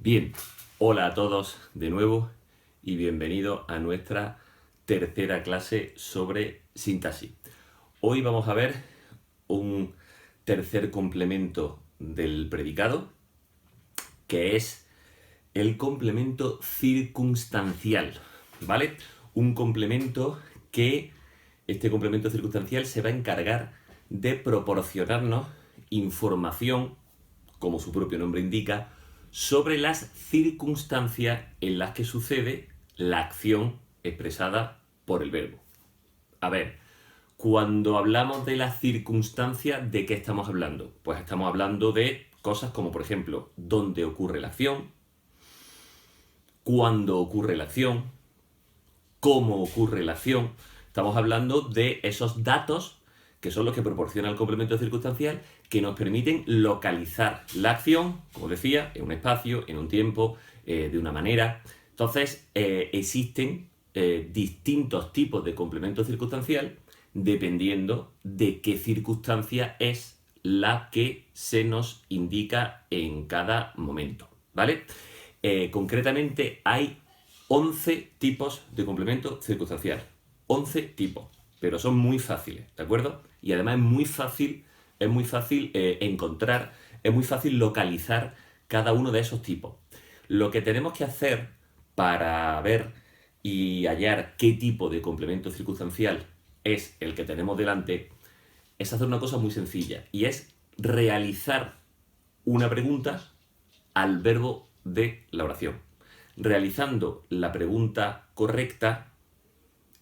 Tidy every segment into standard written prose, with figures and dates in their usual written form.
Bien, hola a todos de nuevo y bienvenidos a nuestra tercera clase sobre sintaxis. Hoy vamos a ver un tercer complemento del predicado, que es el complemento circunstancial, ¿vale? Un complemento que, este complemento circunstancial se va a encargar de proporcionarnos información, como su propio nombre indica, sobre las circunstancias en las que sucede la acción expresada por el verbo. A ver, cuando hablamos de las circunstancias, ¿de qué estamos hablando? Pues estamos hablando de cosas como, por ejemplo, dónde ocurre la acción, cuándo ocurre la acción, cómo ocurre la acción. Estamos hablando de esos datos que son los que proporciona el complemento circunstancial, que nos permiten localizar la acción, como decía, en un espacio, en un tiempo, de una manera. Entonces, existen distintos tipos de complemento circunstancial dependiendo de qué circunstancia es la que se nos indica en cada momento, ¿vale? Concretamente hay 11 tipos de complemento circunstancial. 11 tipos, pero son muy fáciles, ¿de acuerdo? Y además es muy fácil encontrar, es muy fácil localizar cada uno de esos tipos. Lo que tenemos que hacer para ver y hallar qué tipo de complemento circunstancial es el que tenemos delante es hacer una cosa muy sencilla, y es realizar una pregunta al verbo de la oración. Realizando la pregunta correcta,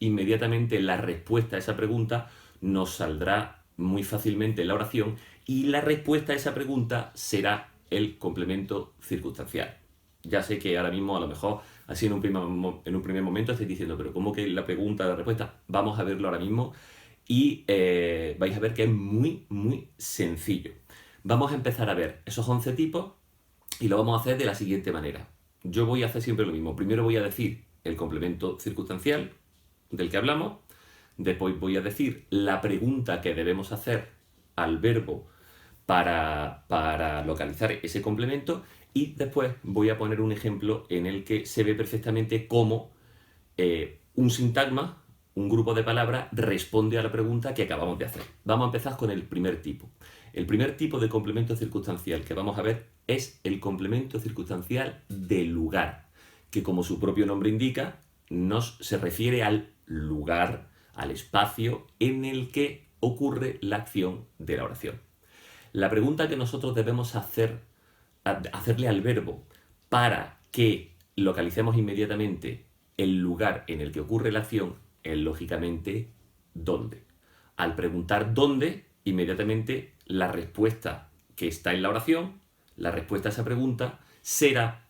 inmediatamente la respuesta a esa pregunta nos saldrá muy fácilmente en la oración y la respuesta a esa pregunta será el complemento circunstancial. Ya sé que ahora mismo a lo mejor así en un primer momento estáis diciendo, pero ¿cómo que la pregunta, la respuesta? Vamos a verlo ahora mismo y vais a ver que es muy sencillo. Vamos a empezar a ver esos 11 tipos y lo vamos a hacer de la siguiente manera. Yo voy a hacer siempre lo mismo. Primero voy a decir el complemento circunstancial del que hablamos. Después voy a decir la pregunta que debemos hacer al verbo para localizar ese complemento. Y después voy a poner un ejemplo en el que se ve perfectamente cómo un sintagma, un grupo de palabras, responde a la pregunta que acabamos de hacer. Vamos a empezar con el primer tipo. El primer tipo de complemento circunstancial que vamos a ver es el complemento circunstancial de lugar, que como su propio nombre indica, se refiere al lugar, al espacio en el que ocurre la acción de la oración. La pregunta que nosotros debemos hacerle al verbo para que localicemos inmediatamente el lugar en el que ocurre la acción es lógicamente ¿dónde? Al preguntar ¿dónde?, inmediatamente la respuesta que está en la oración, la respuesta a esa pregunta, será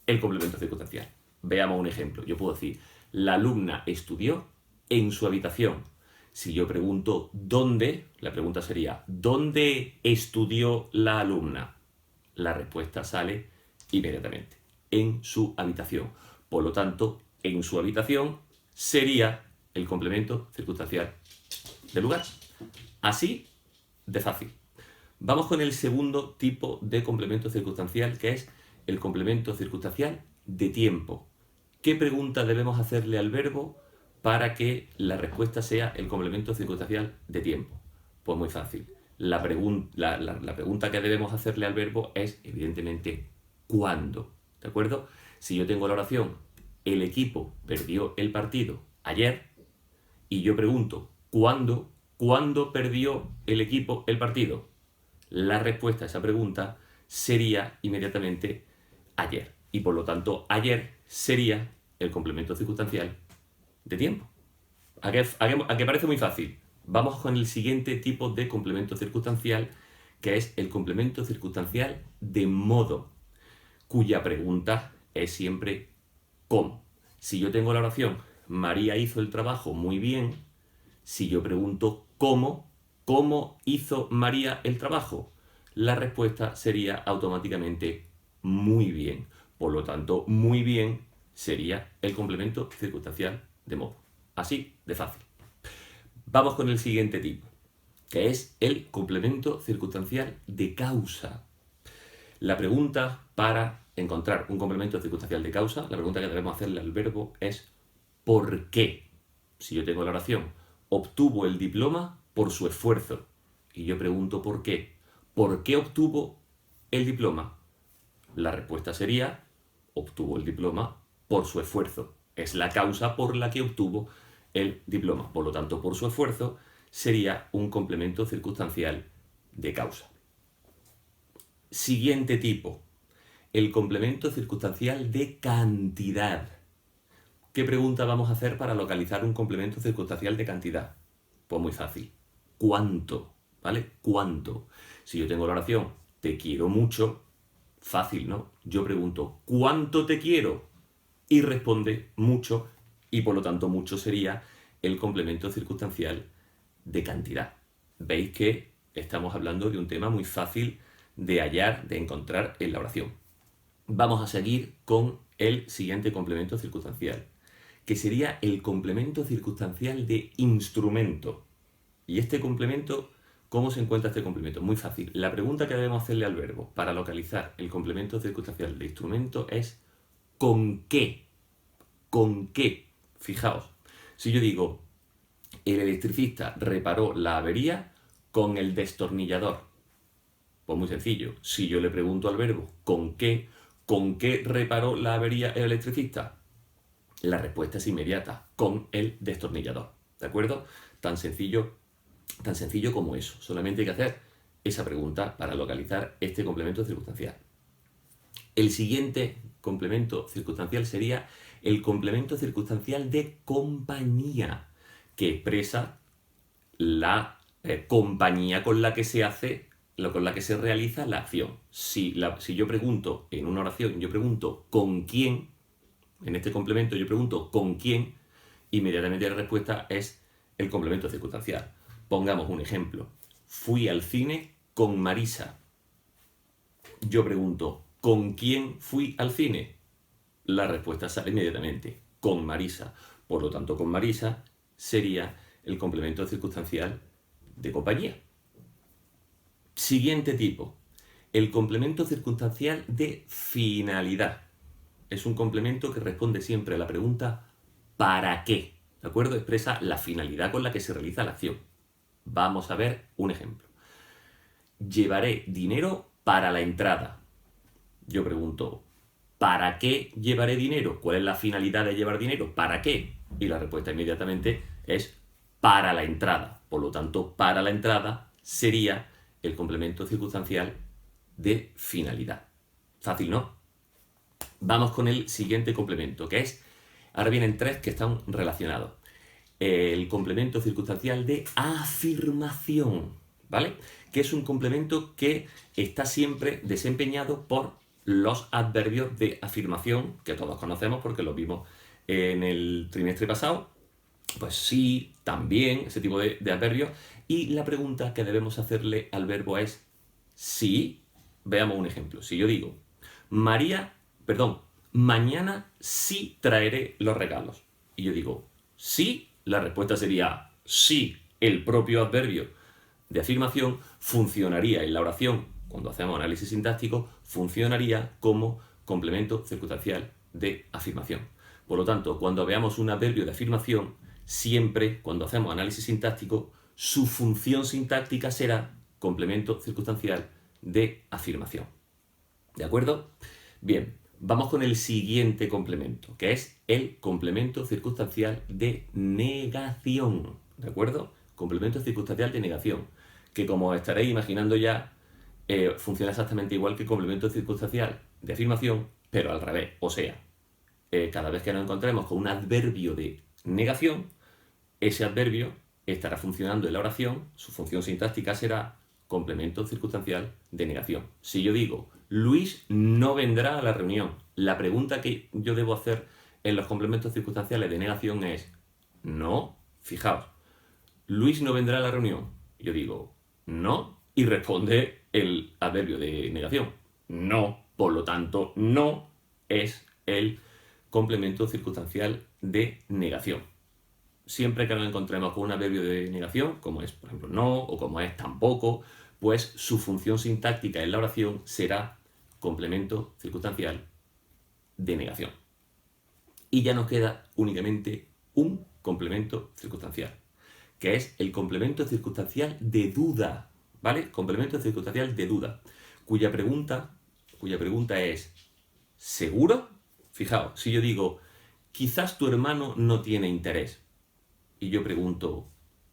el complemento circunstancial. Veamos un ejemplo. Yo puedo decir, la alumna estudió en su habitación. Si yo pregunto ¿dónde?, la pregunta sería ¿dónde estudió la alumna? La respuesta sale inmediatamente, en su habitación. Por lo tanto, en su habitación sería el complemento circunstancial del lugar. Así de fácil. Vamos con el segundo tipo de complemento circunstancial, que es el complemento circunstancial de tiempo. ¿Qué pregunta debemos hacerle al verbo para que la respuesta sea el complemento circunstancial de tiempo? Pues muy fácil. La pregunta que debemos hacerle al verbo es, evidentemente, ¿cuándo? ¿De acuerdo? Si yo tengo la oración, el equipo perdió el partido ayer, y yo pregunto, ¿cuándo perdió el equipo el partido? La respuesta a esa pregunta sería inmediatamente ayer. Y por lo tanto, ayer sería el complemento circunstancial de tiempo. ¿A qué parece muy fácil? Vamos con el siguiente tipo de complemento circunstancial, que es el complemento circunstancial de modo, cuya pregunta es siempre ¿cómo? Si yo tengo la oración, María hizo el trabajo muy bien, si yo pregunto ¿cómo hizo María el trabajo? La respuesta sería automáticamente muy bien. Por lo tanto, muy bien sería el complemento circunstancial de modo. Así de fácil. Vamos con el siguiente tipo, que es el complemento circunstancial de causa. La pregunta para encontrar un complemento circunstancial de causa, la pregunta que debemos hacerle al verbo es ¿por qué? Si yo tengo la oración, obtuvo el diploma por su esfuerzo. Y yo pregunto ¿por qué? ¿Por qué obtuvo el diploma? La respuesta sería, obtuvo el diploma por su esfuerzo. Es la causa por la que obtuvo el diploma. Por lo tanto, por su esfuerzo sería un complemento circunstancial de causa. Siguiente tipo, el complemento circunstancial de cantidad. ¿Qué pregunta vamos a hacer para localizar un complemento circunstancial de cantidad? Pues muy fácil. ¿Cuánto? ¿Vale? ¿Cuánto? Si yo tengo la oración, te quiero mucho, fácil, ¿no? Yo pregunto, ¿cuánto te quiero? Y responde mucho, y por lo tanto mucho sería el complemento circunstancial de cantidad. Veis que estamos hablando de un tema muy fácil de hallar, de encontrar en la oración. Vamos a seguir con el siguiente complemento circunstancial, que sería el complemento circunstancial de instrumento. Y este complemento, ¿cómo se encuentra este complemento? Muy fácil. La pregunta que debemos hacerle al verbo para localizar el complemento circunstancial de instrumento es ¿con qué? ¿Con qué? Fijaos, si yo digo el electricista reparó la avería con el destornillador. Pues muy sencillo. Si yo le pregunto al verbo ¿con qué reparó la avería el electricista? La respuesta es inmediata, con el destornillador. ¿De acuerdo? Tan sencillo como eso. Solamente hay que hacer esa pregunta para localizar este complemento circunstancial. El siguiente complemento circunstancial sería el complemento circunstancial de compañía, que expresa la compañía con la que se hace, con la que se realiza la acción. Si yo pregunto en una oración, yo pregunto ¿con quién? En este complemento yo pregunto ¿con quién? Inmediatamente la respuesta es el complemento circunstancial. Pongamos un ejemplo. Fui al cine con Marisa. Yo pregunto ¿con quién fui al cine? La respuesta sale inmediatamente, con Marisa. Por lo tanto, con Marisa sería el complemento circunstancial de compañía. Siguiente tipo, el complemento circunstancial de finalidad. Es un complemento que responde siempre a la pregunta ¿para qué? ¿De acuerdo? Expresa la finalidad con la que se realiza la acción. Vamos a ver un ejemplo. Llevaré dinero para la entrada. Yo pregunto, ¿para qué llevaré dinero? ¿Cuál es la finalidad de llevar dinero? ¿Para qué? Y la respuesta inmediatamente es para la entrada. Por lo tanto, para la entrada sería el complemento circunstancial de finalidad. Fácil, ¿no? Vamos con el siguiente complemento, que es, ahora vienen tres que están relacionados. El complemento circunstancial de afirmación, ¿vale? Que es un complemento que está siempre desempeñado por los adverbios de afirmación, que todos conocemos porque los vimos en el trimestre pasado. Pues sí, también, ese tipo de adverbios. Y la pregunta que debemos hacerle al verbo es sí. Veamos un ejemplo. Si yo digo, mañana sí traeré los regalos. Y yo digo, sí, la respuesta sería sí. El propio adverbio de afirmación funcionaría en la oración, cuando hacemos análisis sintáctico, funcionaría como complemento circunstancial de afirmación. Por lo tanto, cuando veamos un adverbio de afirmación, siempre, cuando hacemos análisis sintáctico, su función sintáctica será complemento circunstancial de afirmación. ¿De acuerdo? Bien, vamos con el siguiente complemento, que es el complemento circunstancial de negación. ¿De acuerdo? Complemento circunstancial de negación, que como estaréis imaginando ya, funciona exactamente igual que el complemento circunstancial de afirmación, pero al revés. O sea, cada vez que nos encontremos con un adverbio de negación, ese adverbio estará funcionando en la oración, su función sintáctica será complemento circunstancial de negación. Si yo digo, Luis no vendrá a la reunión, la pregunta que yo debo hacer en los complementos circunstanciales de negación es, no, fijaos, Luis no vendrá a la reunión. Yo digo, no, y responde el adverbio de negación, no, por lo tanto, no es el complemento circunstancial de negación. Siempre que nos encontremos con un adverbio de negación, como es, por ejemplo, no, o como es tampoco, pues su función sintáctica en la oración será complemento circunstancial de negación. Y ya nos queda únicamente un complemento circunstancial, que es el complemento circunstancial de duda, ¿vale? Complemento circunstancial de duda, cuya pregunta es ¿seguro? Fijaos, si yo digo, quizás tu hermano no tiene interés, y yo pregunto,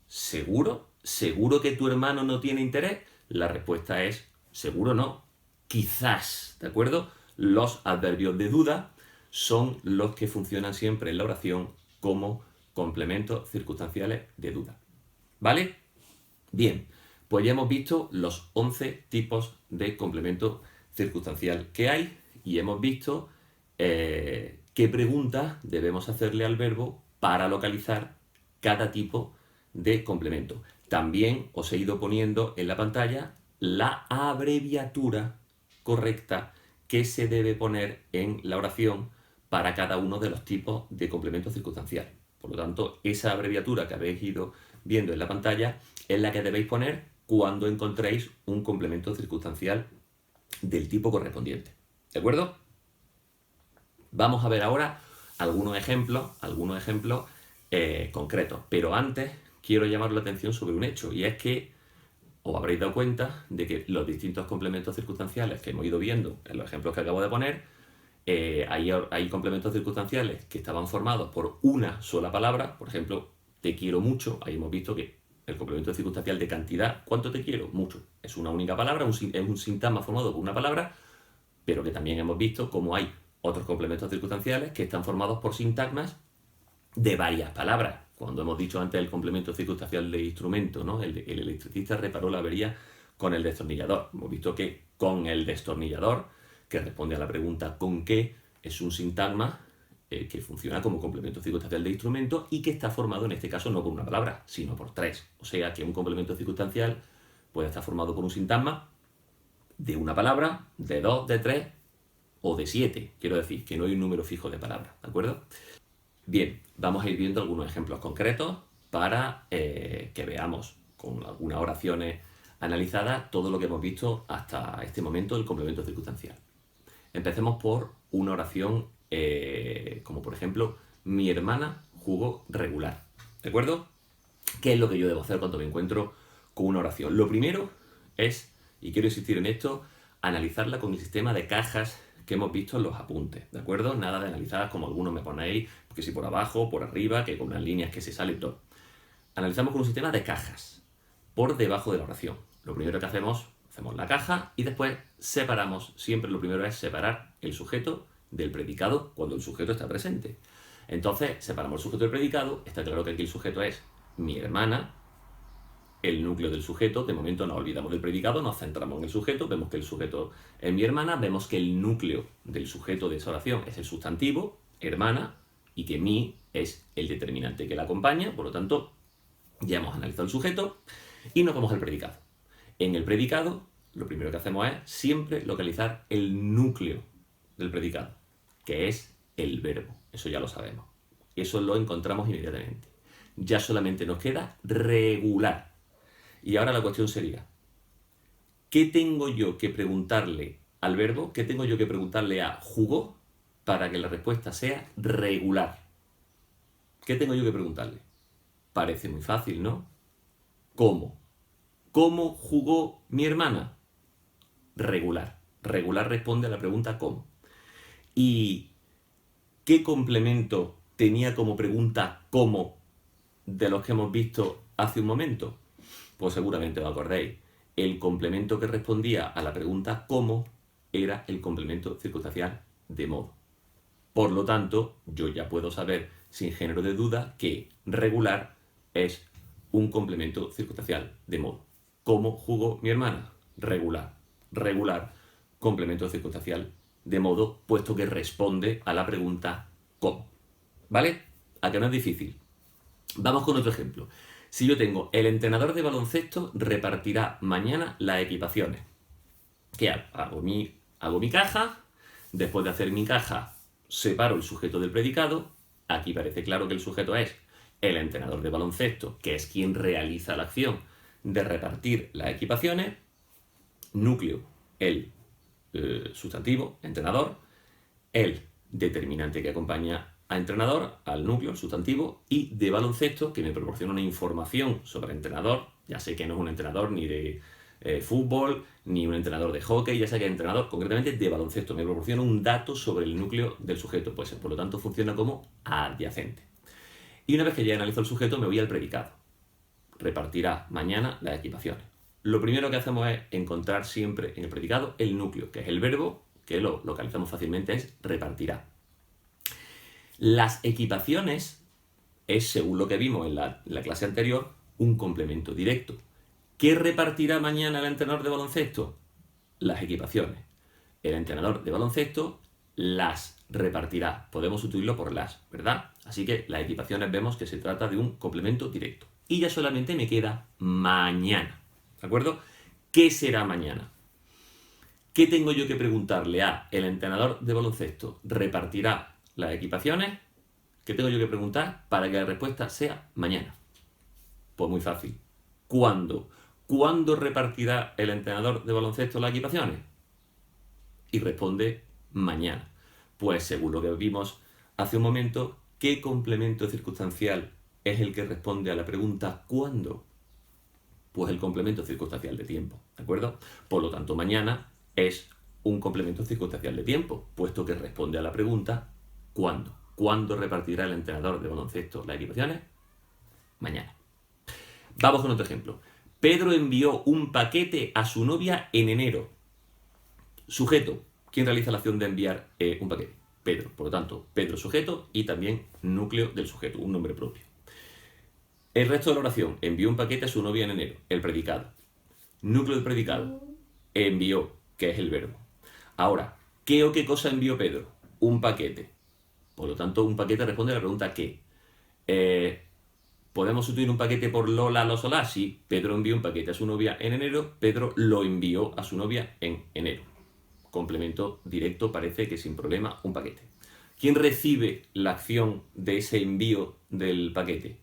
¿seguro? ¿Seguro que tu hermano no tiene interés? La respuesta es, seguro no, quizás, ¿de acuerdo? Los adverbios de duda son los que funcionan siempre en la oración como complementos circunstanciales de duda. ¿Vale? Bien, pues ya hemos visto los 11 tipos de complemento circunstancial que hay y hemos visto qué preguntas debemos hacerle al verbo para localizar cada tipo de complemento. También os he ido poniendo en la pantalla la abreviatura correcta que se debe poner en la oración para cada uno de los tipos de complemento circunstancial. Por lo tanto, esa abreviatura que habéis ido viendo en la pantalla es la que debéis poner cuando encontréis un complemento circunstancial del tipo correspondiente. ¿De acuerdo? Vamos a ver ahora algunos ejemplos concretos. Pero antes quiero llamar la atención sobre un hecho, y es que os habréis dado cuenta de que los distintos complementos circunstanciales que hemos ido viendo en los ejemplos que acabo de poner, hay complementos circunstanciales que estaban formados por una sola palabra. Por ejemplo, te quiero mucho. Ahí hemos visto que el complemento circunstancial de cantidad, ¿cuánto te quiero? Mucho. Es una única palabra, es un sintagma formado por una palabra, pero que también hemos visto cómo hay otros complementos circunstanciales que están formados por sintagmas de varias palabras. Cuando hemos dicho antes el complemento circunstancial de instrumento, ¿no? El electricista reparó la avería con el destornillador. Hemos visto que con el destornillador, que responde a la pregunta ¿con qué?, es un sintagma que funciona como complemento circunstancial de instrumento y que está formado en este caso no por una palabra, sino por tres. O sea que un complemento circunstancial puede estar formado por un sintagma de una palabra, de dos, de tres o de 7. Quiero decir que no hay un número fijo de palabras, ¿de acuerdo? Bien, vamos a ir viendo algunos ejemplos concretos para que veamos con algunas oraciones analizadas todo lo que hemos visto hasta este momento del complemento circunstancial. Empecemos por una oración como por ejemplo, mi hermana jugó regular. ¿De acuerdo? ¿Qué es lo que yo debo hacer cuando me encuentro con una oración? Lo primero es, y quiero insistir en esto, analizarla con el sistema de cajas que hemos visto en los apuntes, ¿de acuerdo? Nada de analizadas como algunos me ponéis, que si por abajo, por arriba, que con unas líneas que se salen todo. Analizamos con un sistema de cajas, por debajo de la oración. Lo primero que hacemos la caja y después separamos. Siempre lo primero es separar el sujeto del predicado cuando el sujeto está presente. Entonces, separamos el sujeto del predicado. Está claro que aquí el sujeto es mi hermana, el núcleo del sujeto. De momento nos olvidamos del predicado, nos centramos en el sujeto, vemos que el sujeto es mi hermana, vemos que el núcleo del sujeto de esa oración es el sustantivo, hermana, y que mi es el determinante que la acompaña. Por lo tanto, ya hemos analizado el sujeto y nos vamos al predicado. En el predicado, lo primero que hacemos es siempre localizar el núcleo del predicado, que es el verbo. Eso ya lo sabemos. Eso lo encontramos inmediatamente. Ya solamente nos queda regular. Y ahora la cuestión sería, ¿qué tengo yo que preguntarle al verbo? ¿Qué tengo yo que preguntarle a jugó para que la respuesta sea regular? ¿Qué tengo yo que preguntarle? Parece muy fácil, ¿no? ¿Cómo? ¿Cómo jugó mi hermana? Regular. Regular responde a la pregunta ¿cómo? ¿Y qué complemento tenía como pregunta ¿cómo de los que hemos visto hace un momento? Pues seguramente os acordáis. El complemento que respondía a la pregunta ¿cómo? Era el complemento circunstancial de modo. Por lo tanto, yo ya puedo saber sin género de duda que regular es un complemento circunstancial de modo. ¿Cómo jugó mi hermana? Regular. Regular, complemento circunstancial de modo, puesto que responde a la pregunta ¿cómo? ¿Vale? ¿A que no es difícil? Vamos con otro ejemplo. Si yo tengo el entrenador de baloncesto repartirá mañana las equipaciones. ¿Qué hago? Hago mi caja. Después de hacer mi caja, separo el sujeto del predicado. Aquí parece claro que el sujeto es el entrenador de baloncesto, que es quien realiza la acción de repartir las equipaciones. Núcleo, el sustantivo, entrenador, el determinante que acompaña a entrenador, al núcleo, el sustantivo, y de baloncesto, que me proporciona una información sobre entrenador. Ya sé que no es un entrenador ni de fútbol, ni un entrenador de hockey, ya sé que es entrenador concretamente de baloncesto. Me proporciona un dato sobre el núcleo del sujeto, pues por lo tanto funciona como adyacente. Y una vez que ya analizo el sujeto, me voy al predicado. Repartirá mañana las equipaciones. Lo primero que hacemos es encontrar siempre en el predicado el núcleo, que es el verbo, que lo localizamos fácilmente, es repartirá. Las equipaciones es, según lo que vimos en la clase anterior, un complemento directo. ¿Qué repartirá mañana el entrenador de baloncesto? Las equipaciones. El entrenador de baloncesto las repartirá. Podemos sustituirlo por las, ¿verdad? Así que las equipaciones vemos que se trata de un complemento directo. Y ya solamente me queda mañana. ¿De acuerdo? ¿Qué será mañana? ¿Qué tengo yo que preguntarle a el entrenador de baloncesto? ¿Repartirá las equipaciones? ¿Qué tengo yo que preguntar para que la respuesta sea mañana? Pues muy fácil. ¿Cuándo? ¿Cuándo repartirá el entrenador de baloncesto las equipaciones? Y responde mañana. Pues según lo que vimos hace un momento, ¿qué complemento circunstancial es el que responde a la pregunta ¿cuándo? Pues el complemento circunstancial de tiempo, ¿de acuerdo? Por lo tanto, mañana es un complemento circunstancial de tiempo, puesto que responde a la pregunta ¿cuándo? ¿Cuándo repartirá el entrenador de baloncesto las equipaciones? Mañana. Vamos con otro ejemplo. Pedro envió un paquete a su novia en enero. Sujeto. ¿Quién realiza la acción de enviar un paquete? Pedro. Por lo tanto, Pedro sujeto y también núcleo del sujeto, un nombre propio. El resto de la oración. Envió un paquete a su novia en enero. El predicado. Núcleo del predicado. Envió, que es el verbo. Ahora, ¿qué o qué cosa envió Pedro? Un paquete. Por lo tanto, un paquete responde a la pregunta ¿qué? ¿Podemos sustituir un paquete por Lola, lo solá? Sí, Pedro envió un paquete a su novia en enero, Pedro lo envió a su novia en enero. Complemento directo, parece que sin problema, un paquete. ¿Quién recibe la acción de ese envío del paquete?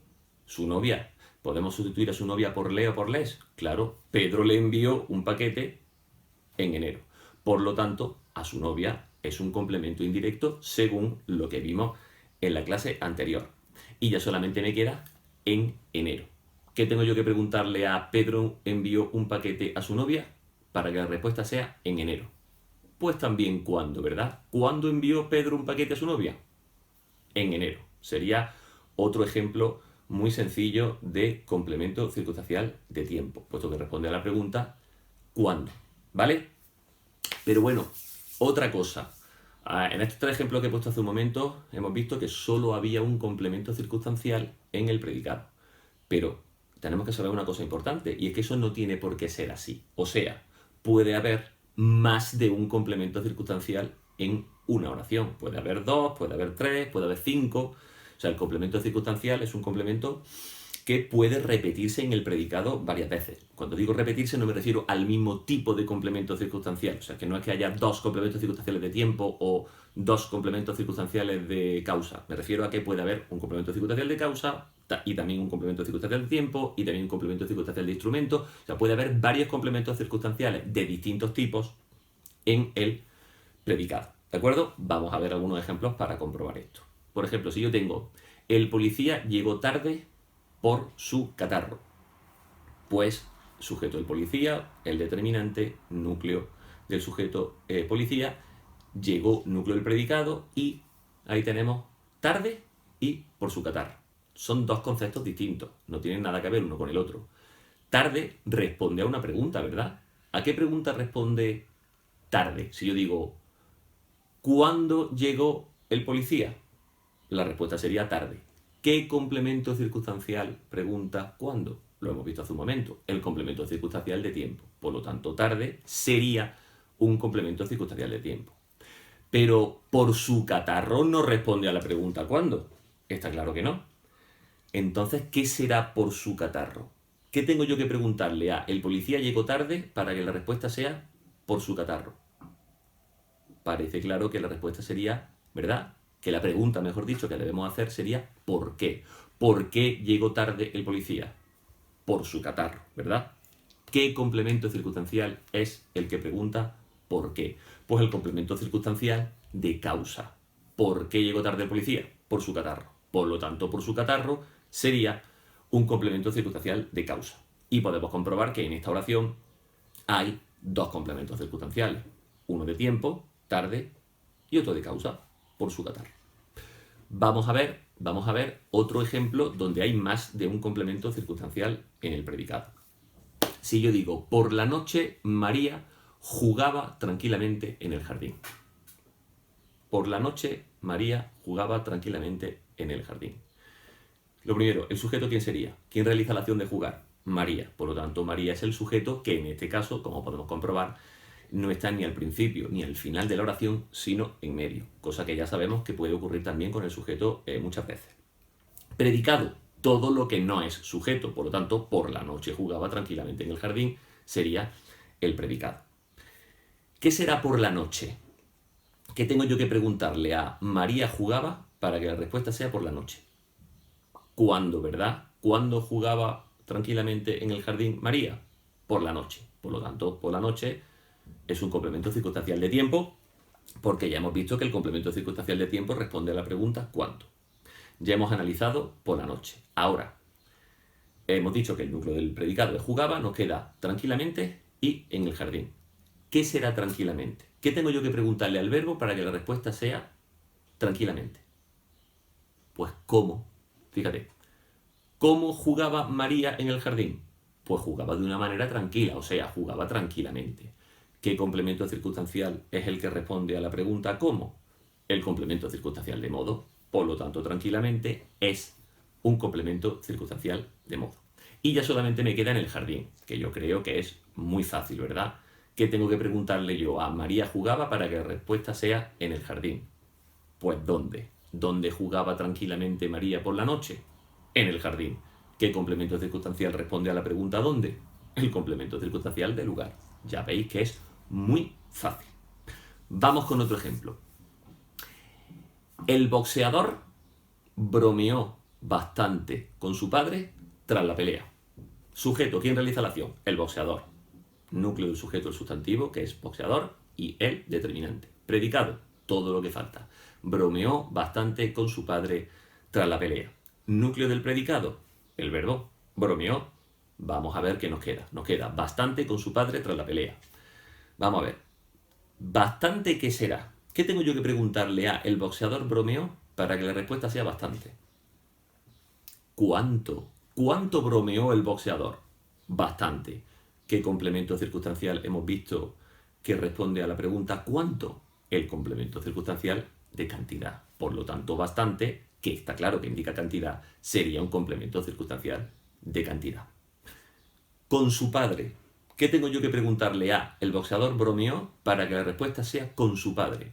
Su novia. ¿Podemos sustituir a su novia por le o por les? Claro, Pedro le envió un paquete en enero. Por lo tanto, a su novia es un complemento indirecto según lo que vimos en la clase anterior. Y ya solamente me queda en enero. ¿Qué tengo yo que preguntarle a Pedro envió un paquete a su novia? Para que la respuesta sea en enero. Pues también cuándo, ¿verdad? ¿Cuándo envió Pedro un paquete a su novia? En enero. Sería otro ejemplo muy sencillo de complemento circunstancial de tiempo, puesto que responde a la pregunta ¿cuándo? ¿Vale? Pero bueno, otra cosa. En estos tres ejemplos que he puesto hace un momento, hemos visto que solo había un complemento circunstancial en el predicado. Pero tenemos que saber una cosa importante, y es que eso no tiene por qué ser así. O sea, puede haber más de un complemento circunstancial en una oración. Puede haber 2, puede haber 3, puede haber 5. O sea, el complemento circunstancial es un complemento que puede repetirse en el predicado varias veces. Cuando digo repetirse no me refiero al mismo tipo de complemento circunstancial. O sea, que no es que haya 2 complementos circunstanciales de tiempo o 2 complementos circunstanciales de causa. Me refiero a que puede haber un complemento circunstancial de causa y también un complemento circunstancial de tiempo y también un complemento circunstancial de instrumento. O sea, puede haber varios complementos circunstanciales de distintos tipos en el predicado. ¿De acuerdo? Vamos a ver algunos ejemplos para comprobar esto. Por ejemplo, si yo tengo el policía llegó tarde por su catarro, pues sujeto del policía, el determinante, núcleo del sujeto policía, llegó núcleo del predicado y ahí tenemos tarde y por su catarro. Son dos conceptos distintos, no tienen nada que ver uno con el otro. Tarde responde a una pregunta, ¿verdad? ¿A qué pregunta responde tarde? Si yo digo, ¿cuándo llegó el policía? La respuesta sería tarde. ¿Qué complemento circunstancial pregunta cuándo? Lo hemos visto hace un momento, el complemento circunstancial de tiempo. Por lo tanto, tarde sería un complemento circunstancial de tiempo. Pero por su catarro no responde a la pregunta ¿cuándo? Está claro que no. Entonces, ¿qué será por su catarro? ¿Qué tengo yo que preguntarle a el policía llegó tarde para que la respuesta sea por su catarro? Parece claro que la respuesta sería, ¿verdad? Que la pregunta, mejor dicho, que debemos hacer sería ¿por qué? ¿Por qué llegó tarde el policía? Por su catarro, ¿verdad? ¿Qué complemento circunstancial es el que pregunta ¿Por qué? Pues el complemento circunstancial de causa. ¿Por qué llegó tarde el policía? Por su catarro. Por lo tanto, por su catarro sería un complemento circunstancial de causa. Y podemos comprobar que en esta oración hay dos complementos circunstanciales. Uno de tiempo, tarde, y otro de causa, por su catarro. Vamos a ver otro ejemplo donde hay más de un complemento circunstancial en el predicado. Si yo digo, por la noche María jugaba tranquilamente en el jardín. Por la noche María jugaba tranquilamente en el jardín. Lo primero, ¿el sujeto quién sería? ¿Quién realiza la acción de jugar? María. Por lo tanto, María es el sujeto que en este caso, como podemos comprobar, no está ni al principio ni al final de la oración, sino en medio. Cosa que ya sabemos que puede ocurrir también con el sujeto muchas veces. Predicado, todo lo que no es sujeto. Por lo tanto, por la noche jugaba tranquilamente en el jardín, sería el predicado. ¿Qué será por la noche? ¿Qué tengo yo que preguntarle a María jugaba para que la respuesta sea por la noche? ¿Cuándo, verdad? ¿Cuándo jugaba tranquilamente en el jardín María? Por la noche. Por lo tanto, por la noche es un complemento circunstancial de tiempo, porque ya hemos visto que el complemento circunstancial de tiempo responde a la pregunta ¿cuándo? Ya hemos analizado por la noche. Ahora, hemos dicho que el núcleo del predicado es jugaba, nos queda tranquilamente y en el jardín. ¿Qué será tranquilamente? ¿Qué tengo yo que preguntarle al verbo para que la respuesta sea tranquilamente? Pues ¿cómo? Fíjate, ¿cómo jugaba María en el jardín? Pues jugaba de una manera tranquila, o sea, jugaba tranquilamente. ¿Qué complemento circunstancial es el que responde a la pregunta ¿cómo? El complemento circunstancial de modo. Por lo tanto, tranquilamente es un complemento circunstancial de modo. Y ya solamente me queda en el jardín, que yo creo que es muy fácil, ¿verdad? ¿Qué tengo que preguntarle yo a María jugaba para que la respuesta sea en el jardín? Pues ¿dónde? ¿Dónde jugaba tranquilamente María por la noche? En el jardín. ¿Qué complemento circunstancial responde a la pregunta ¿dónde? El complemento circunstancial de lugar. Ya veis que es muy fácil. Vamos con otro ejemplo. El boxeador bromeó bastante con su padre tras la pelea. Sujeto, ¿quién realiza la acción? El boxeador. Núcleo del sujeto, el sustantivo, que es boxeador, y el determinante. Predicado, todo lo que falta. Bromeó bastante con su padre tras la pelea. Núcleo del predicado, el verbo. Bromeó. Vamos a ver qué nos queda. Nos queda bastante con su padre tras la pelea. Vamos a ver. ¿Bastante qué será? ¿Qué tengo yo que preguntarle a el boxeador bromeó para que la respuesta sea bastante? ¿Cuánto? ¿Cuánto bromeó el boxeador? Bastante. ¿Qué complemento circunstancial hemos visto que responde a la pregunta ¿cuánto? El complemento circunstancial de cantidad. Por lo tanto, bastante, que está claro que indica cantidad, sería un complemento circunstancial de cantidad. Con su padre. ¿Qué tengo yo que preguntarle a el boxeador bromeó para que la respuesta sea con su padre?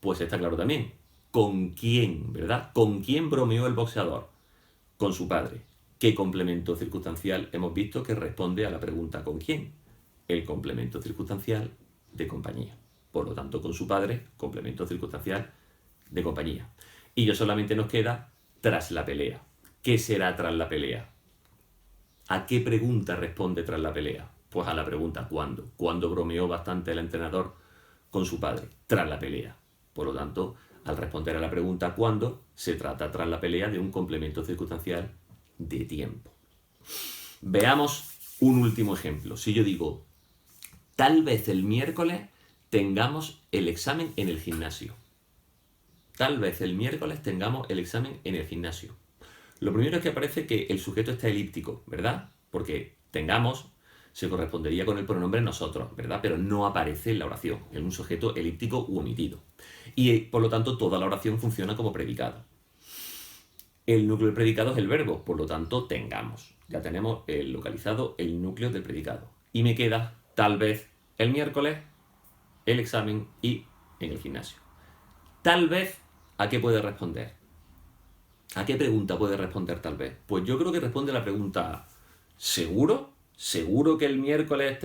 Pues está claro también. ¿Con quién, verdad? ¿Con quién bromeó el boxeador? Con su padre. ¿Qué complemento circunstancial hemos visto que responde a la pregunta ¿con quién? El complemento circunstancial de compañía. Por lo tanto, con su padre, complemento circunstancial de compañía. Y ya solamente nos queda tras la pelea. ¿Qué será tras la pelea? ¿A qué pregunta responde tras la pelea? Pues a la pregunta ¿cuándo? ¿Cuándo bromeó bastante el entrenador con su padre? Tras la pelea. Por lo tanto, al responder a la pregunta ¿cuándo? Se trata tras la pelea de un complemento circunstancial de tiempo. Veamos un último ejemplo. Si yo digo, tal vez el miércoles tengamos el examen en el gimnasio. Tal vez el miércoles tengamos el examen en el gimnasio. Lo primero es que aparece que el sujeto está elíptico, ¿verdad? Porque tengamos se correspondería con el pronombre nosotros, ¿verdad? Pero no aparece en la oración, en un sujeto elíptico u omitido. Y por lo tanto toda la oración funciona como predicado. El núcleo del predicado es el verbo, por lo tanto tengamos. Ya tenemos localizado el núcleo del predicado. Y me queda tal vez el miércoles, el examen y en el gimnasio. Tal vez, ¿a qué puede responder? ¿A qué pregunta puede responder tal vez? Pues yo creo que responde a la pregunta ¿seguro? ¿Seguro que el miércoles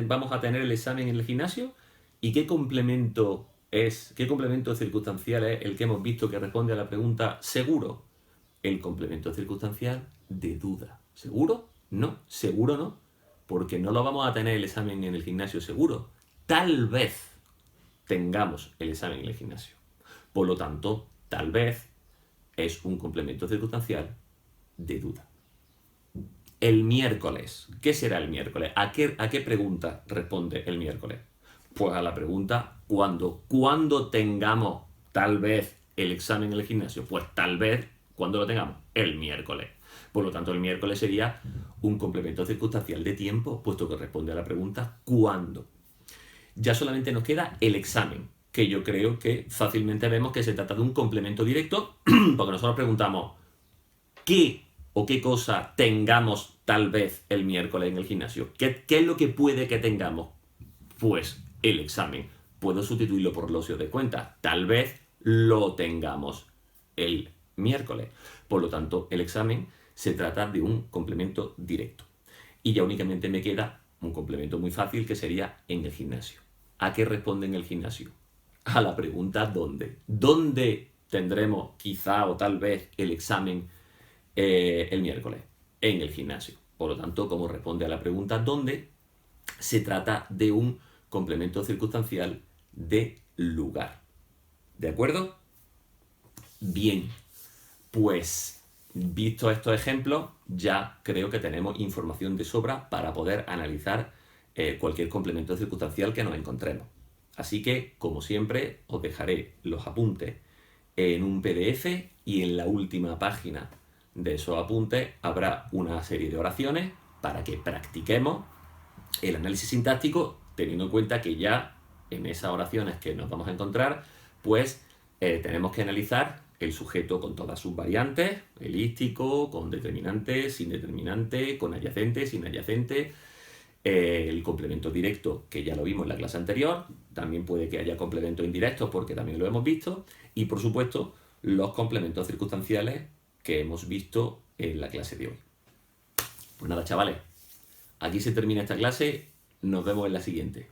vamos a tener el examen en el gimnasio? ¿Y qué complemento circunstancial es el que hemos visto que responde a la pregunta ¿seguro? El complemento circunstancial de duda. ¿Seguro? No, seguro no, porque no lo vamos a tener el examen en el gimnasio seguro. tal vez tengamos el examen en el gimnasio. Por lo tanto, tal vez es un complemento circunstancial de duda. El miércoles. ¿Qué será el miércoles? ¿A qué pregunta responde el miércoles? Pues a la pregunta ¿cuándo? ¿Cuándo tengamos tal vez el examen en el gimnasio? Pues tal vez, ¿cuándo lo tengamos? El miércoles. Por lo tanto, el miércoles sería un complemento circunstancial de tiempo, puesto que responde a la pregunta ¿cuándo? Ya solamente nos queda el examen, que yo creo que fácilmente vemos que se trata de un complemento directo, porque nosotros preguntamos ¿qué o qué cosa tengamos tal vez el miércoles en el gimnasio? ¿Qué es lo que puede que tengamos? Pues el examen. Puedo sustituirlo por los de cuenta. Tal vez lo tengamos el miércoles. Por lo tanto, el examen se trata de un complemento directo. Y ya únicamente me queda un complemento muy fácil que sería en el gimnasio. ¿A qué responde en el gimnasio? A la pregunta ¿dónde? ¿Dónde tendremos quizá o tal vez el examen el miércoles? En el gimnasio. Por lo tanto, como responde a la pregunta ¿dónde? Se trata de un complemento circunstancial de lugar. ¿De acuerdo? Bien, pues visto estos ejemplos, ya creo que tenemos información de sobra para poder analizar cualquier complemento circunstancial que nos encontremos. Así que, como siempre, os dejaré los apuntes en un PDF y en la última página de esos apuntes habrá una serie de oraciones para que practiquemos el análisis sintáctico, teniendo en cuenta que ya en esas oraciones que nos vamos a encontrar, pues tenemos que analizar el sujeto con todas sus variantes, elíptico, con determinante, sin determinante, con adyacente, sin adyacente, el complemento directo, que ya lo vimos en la clase anterior, también puede que haya complementos indirectos porque también lo hemos visto, y por supuesto los complementos circunstanciales que hemos visto en la clase de hoy. Pues nada, chavales, aquí se termina esta clase, nos vemos en la siguiente.